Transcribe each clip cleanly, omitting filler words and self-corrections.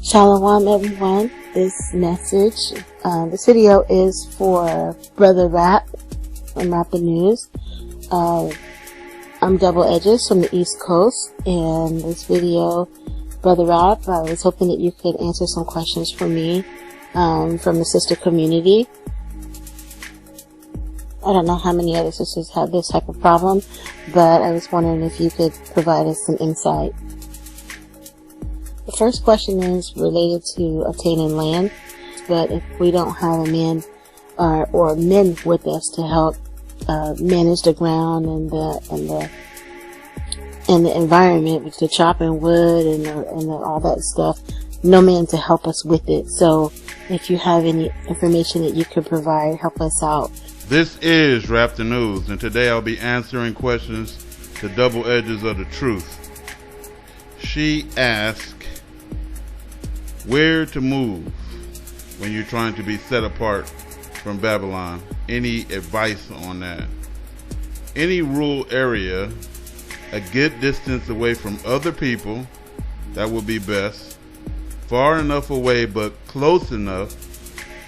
Shalom everyone. This video is for Brother Rap from Rapper News. I'm Double Edges from the East Coast, and this video, Brother Rap, I was hoping that you could answer some questions for me from the sister community. I don't know how many other sisters have this type of problem, but I was wondering if you could provide us some insight. The first question is related to obtaining land, but if we don't have a man or men with us to help manage the ground and the environment with the chopping wood and all that stuff, no man to help us with it. So if you have any information that you could provide, help us out. This is Rap the News, and today I'll be answering questions to Double Edges of the Truth. She asked, where to move when you're trying to be set apart from Babylon? Any advice on that? Any rural area, a good distance away from other people, that would be best. Far enough away but close enough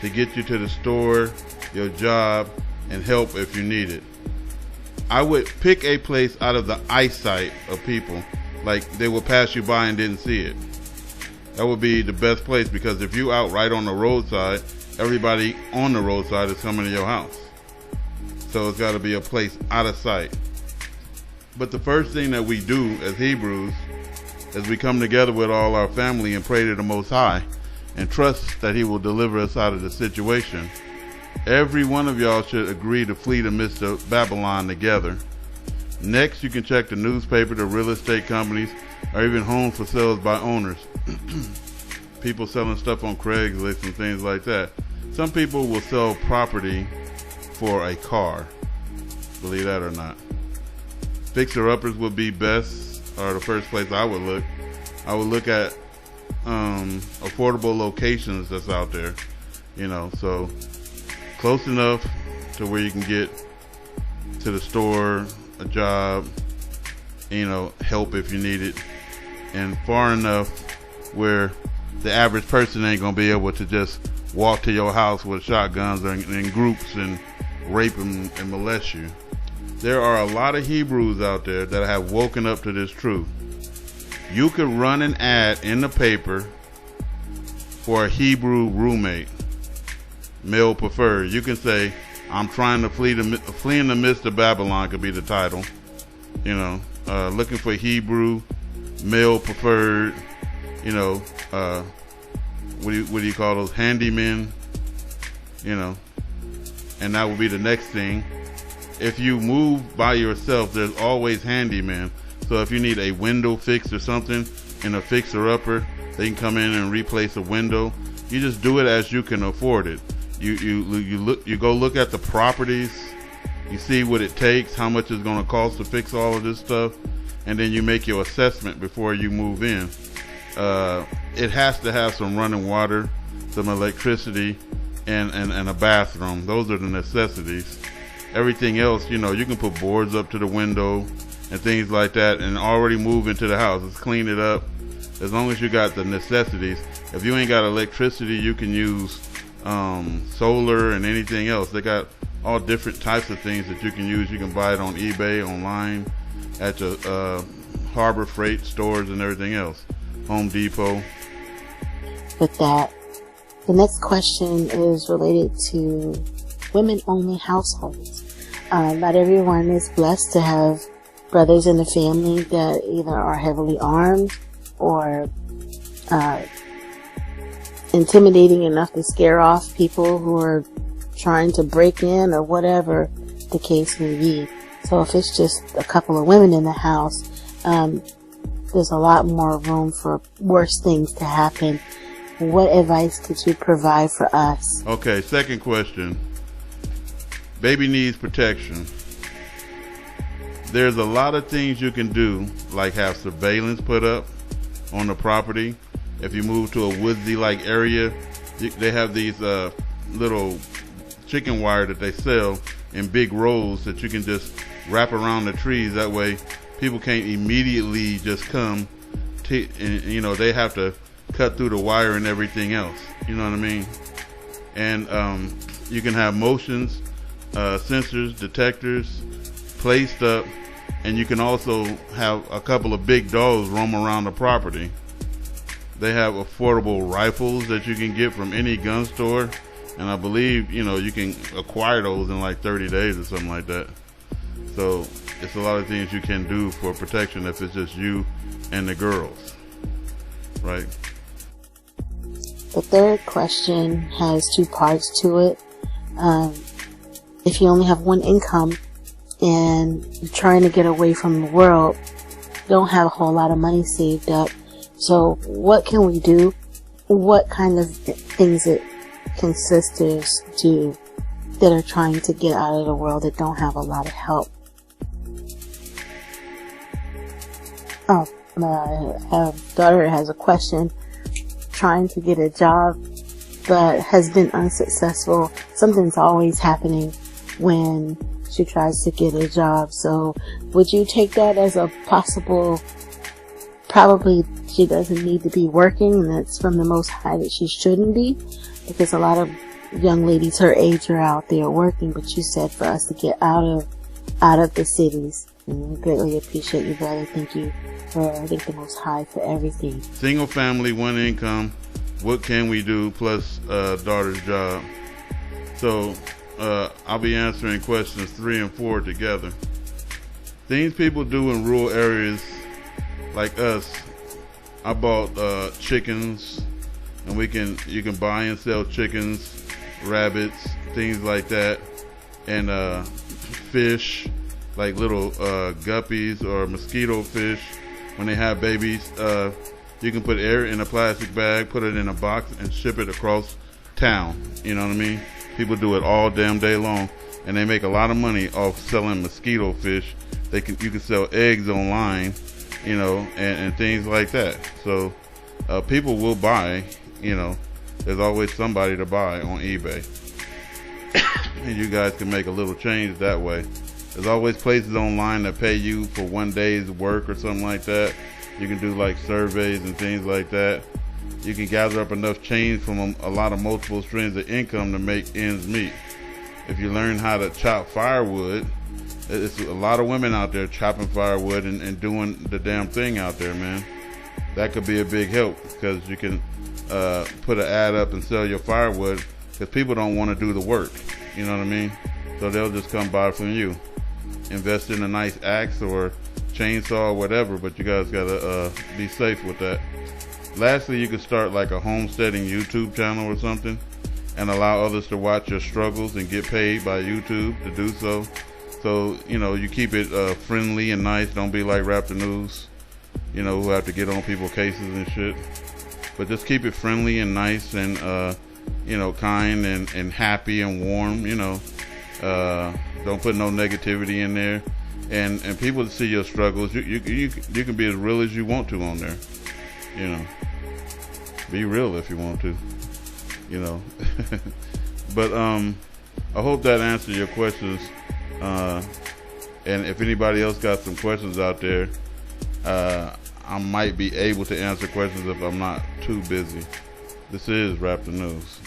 to get you to the store, your job, and help if you need it. I would pick a place out of the eyesight of people, like they will pass you by and didn't see it. That would be the best place, because if you out right on the roadside, everybody on the roadside is coming to your house. So it's got to be a place out of sight. But the first thing that we do as Hebrews is we come together with all our family and pray to the Most High and trust that He will deliver us out of the situation. Every one of y'all should agree to flee the midst of Babylon together. Next, you can check the newspaper, the real estate companies, or even homes for sales by owners. People selling stuff on Craigslist and things like that. Some people will sell property for a car, believe that or not. Fixer-uppers would be best, or the first place I would look. I would look at affordable locations that's out there, so close enough to where you can get to the store, a job, help if you need it, and far enough where the average person ain't gonna be able to just walk to your house with shotguns and in groups and rape and molest you. There are a lot of Hebrews out there that have woken up to this truth. You could run an ad in the paper for a Hebrew roommate, male preferred. You can say, I'm trying to flee in the midst of Babylon, could be the title. Looking for Hebrew, male preferred, what do you call those, handymen, and that will be the next thing. If you move by yourself, there's always handymen. So if you need a window fixed or something, and a fixer-upper, they can come in and replace a window. You just do it as you can afford it. You go look at the properties, you see what it takes, how much it's going to cost to fix all of this stuff, and then you make your assessment before you move in. It has to have some running water, some electricity, and a bathroom. Those are the necessities. Everything else, you can put boards up to the window and things like that and already move into the house. Let's clean it up. As long as you got the necessities. If you ain't got electricity, you can use solar and anything else. They got all different types of things that you can use. You can buy it on eBay, online, at your Harbor Freight stores and everything else. Home Depot. With that, the next question is related to women-only households. Not everyone is blessed to have brothers in the family that either are heavily armed or intimidating enough to scare off people who are trying to break in, or whatever the case may be. So if it's just a couple of women in the house, there's a lot more room for worse things to happen. What advice could you provide for us? Okay, second question. Baby needs protection. There's a lot of things you can do, like have surveillance put up on the property. If you move to a woodsy-like area, they have these little chicken wire that they sell in big rolls that you can just wrap around the trees. That way people can't immediately just come, they have to cut through the wire and everything else. You know what I mean? And you can have motions, sensors, detectors placed up, and you can also have a couple of big dogs roam around the property. They have affordable rifles that you can get from any gun store, and I believe, you know, you can acquire those in like 30 days or something like that. So it's a lot of things you can do for protection if it's just you and the girls, right? The third question has two parts to it. If you only have one income and you're trying to get away from the world, you don't have a whole lot of money saved up. So what can we do? What kind of things that can sisters do that are trying to get out of the world that don't have a lot of help? Oh, my daughter has a question. Trying to get a job, but has been unsuccessful. Something's always happening when she tries to get a job. So would you take that as a possible, probably she doesn't need to be working, and that's from the Most High that she shouldn't be, because a lot of young ladies her age are out there working, but you said for us to get out of the cities. And we greatly appreciate you, brother. Thank you for, I think, the Most High for everything. Single family, one income. What can we do plus daughter's job? So I'll be answering questions 3 and 4 together. Things people do in rural areas like us. I bought chickens, and you can buy and sell chickens, rabbits, things like that, and fish, like little guppies or mosquito fish. When they have babies, you can put air in a plastic bag, put it in a box, and ship it across town. You know what I mean? People do it all damn day long, and they make a lot of money off selling mosquito fish. You can sell eggs online, you know, and things like that. So people will buy. You know, there's always somebody to buy on eBay, and you guys can make a little change that way. There's always places online that pay you for one day's work or something like that. You can do like surveys and things like that. You can gather up enough change from a lot of multiple streams of income to make ends meet. If you learn how to chop firewood, it's a lot of women out there chopping firewood and doing the damn thing out there, man. That could be a big help, because you can put an ad up and sell your firewood, because people don't want to do the work. You know what I mean? So they'll just come buy from you. Invest in a nice axe or chainsaw or whatever, but you guys gotta be safe with that. Lastly, you can start like a homesteading YouTube channel or something, and allow others to watch your struggles and get paid by YouTube to do so. So, you know, you keep it friendly and nice. Don't be like Rap the News, you know, who have to get on people's cases and shit. But just keep it friendly and nice and, you know, kind and happy and warm, you know. Don't put no negativity in there, and people see your struggles. You can be as real as you want to on there. You know, be real if you want to. You know, but I hope that answered your questions. And if anybody else got some questions out there, I might be able to answer questions if I'm not too busy. This is Rap the News.